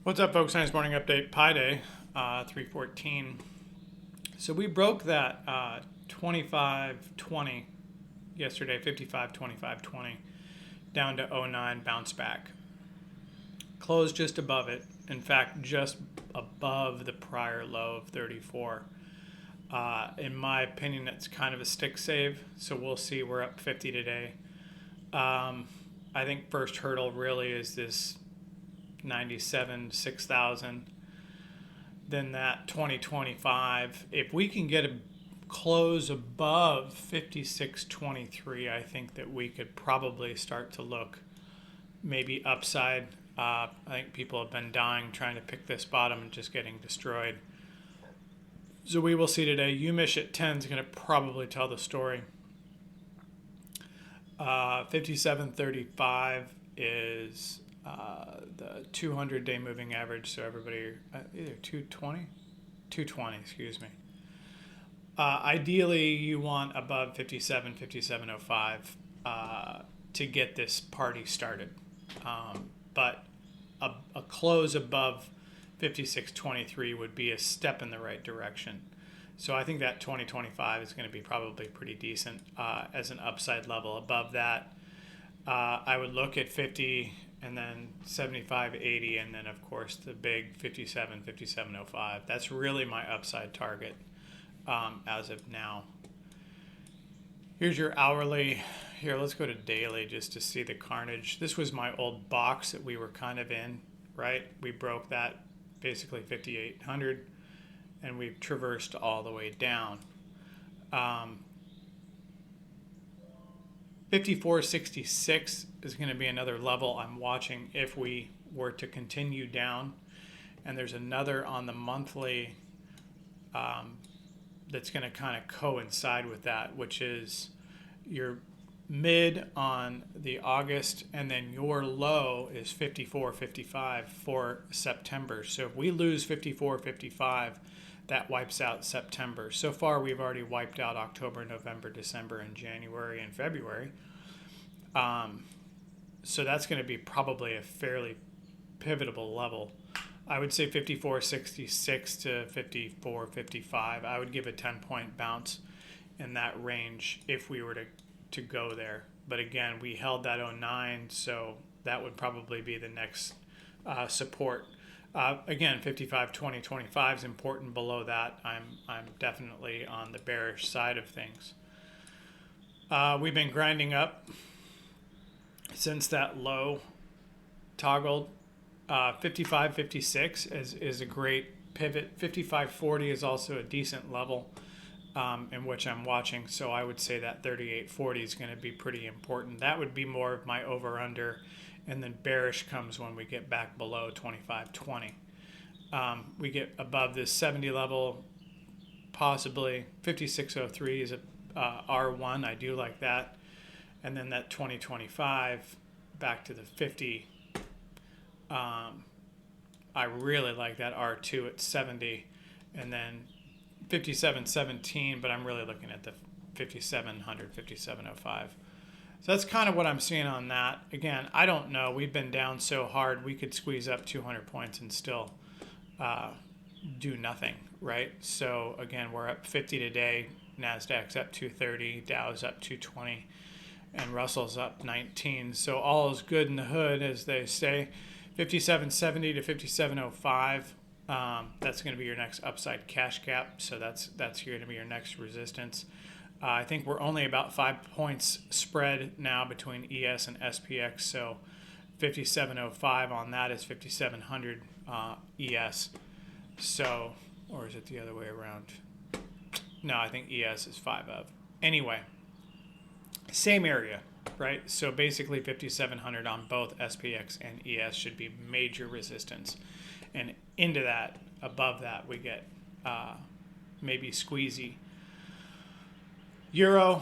What's up, folks? Nice morning update. Pi Day, 314. So we broke that 25.20 yesterday, 55.25.20, down to '09, bounce back. Closed just above it. In fact, just above the prior low of 34. In my opinion, it's kind of a stick save, so we'll see. We're up 50 today. I think first hurdle really is this 97 6,000, then that 2025. If we can get a close above 56.23, I think that we could probably start to look maybe upside. I think people have been dying trying to pick this bottom and just getting destroyed. So we will see today. UMISH at 10 is going to probably tell the story. 57.35 is the 200-day moving average. So everybody, either 220, 220, excuse me. Ideally, you want above 57, 57.05 to get this party started. But a close above 56.23 would be a step in the right direction. So I think that 2025 is going to be probably pretty decent as an upside level. Above that, I would look at 50 and then 75, 80, and then of course the big 57, 57.05. That's really my upside target as of now. Here's your hourly. Here, let's go to daily just to see the carnage. This was my old box that we were kind of in, right? We broke that basically 5,800, and we've traversed all the way down. 54.66 is going to be another level I'm watching if we were to continue down. And there's another on the monthly that's going to kind of coincide with that, which is your mid on the August, and then your low is 54.55 for September. So if we lose 54.55, that wipes out September. So far, we've already wiped out October, November, December, and January and February. So that's going to be probably a fairly pivotal level. I would say 54.66 to 54.55. I would give a 10-point bounce in that range if we were to go there. But again, we held that '09, so that would probably be the next support. Again, 55.20.25 is important. Below that, I'm definitely on the bearish side of things. We've been grinding up since that low toggled. 55.56 is a great pivot. 55.40 is also a decent level in which I'm watching. So I would say that 38.40 is going to be pretty important. That would be more of my over-under. And then bearish comes when we get back below 25.20. We get above this 70 level, possibly 56.03 is a R1. I do like that. And then that 2025 back to the 50. I really like that R2 at 70. And then 57.17, but I'm really looking at the 5700, 57.05. So that's kind of what I'm seeing on that. Again, I don't know. We've been down so hard, we could squeeze up 200 points and still do nothing, right? So again, we're up 50 today. NASDAQ's up 230, Dow's up 220, and Russell's up 19. So all is good in the hood, as they say. 57.70 to 57.05. That's going to be your next upside cash gap. So that's going to be your next resistance. I think we're only about 5 points spread now between ES and SPX. So 57.05 on that is 5,700 ES. So, or is it the other way around? No, I think ES is 5 of. Anyway, same area, right? So basically 5,700 on both SPX and ES should be major resistance. And into that, above that, we get maybe squeezy. Euro,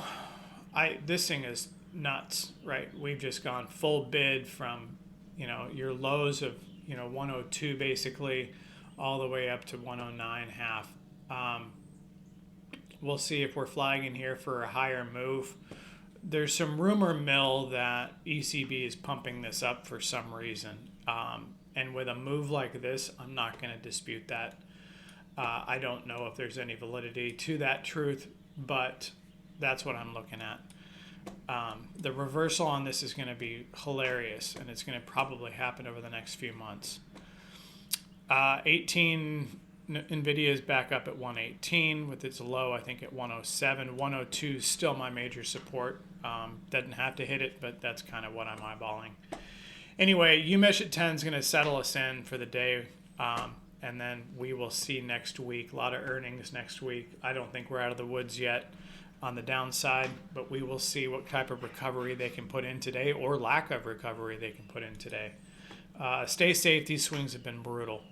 this thing is nuts, right? We've just gone full bid from, your lows of, 102 basically all the way up to 109.5. We'll see if we're flagging here for a higher move. There's some rumor mill that ECB is pumping this up for some reason. And with a move like this, I'm not going to dispute that. I don't know if there's any validity to that truth, but that's what I'm looking at. The reversal on this is going to be hilarious, and it's going to probably happen over the next few months. 18, NVIDIA is back up at 118 with its low, I think, at 107. 102 is still my major support. Doesn't have to hit it, but that's kind of what I'm eyeballing. Anyway, UMesh at 10 is going to settle us in for the day, and then we will see next week. A lot of earnings next week. I don't think we're out of the woods yet on the downside, but we will see what type of recovery they can put in today, or lack of recovery they can put in today. Stay safe. These swings have been brutal.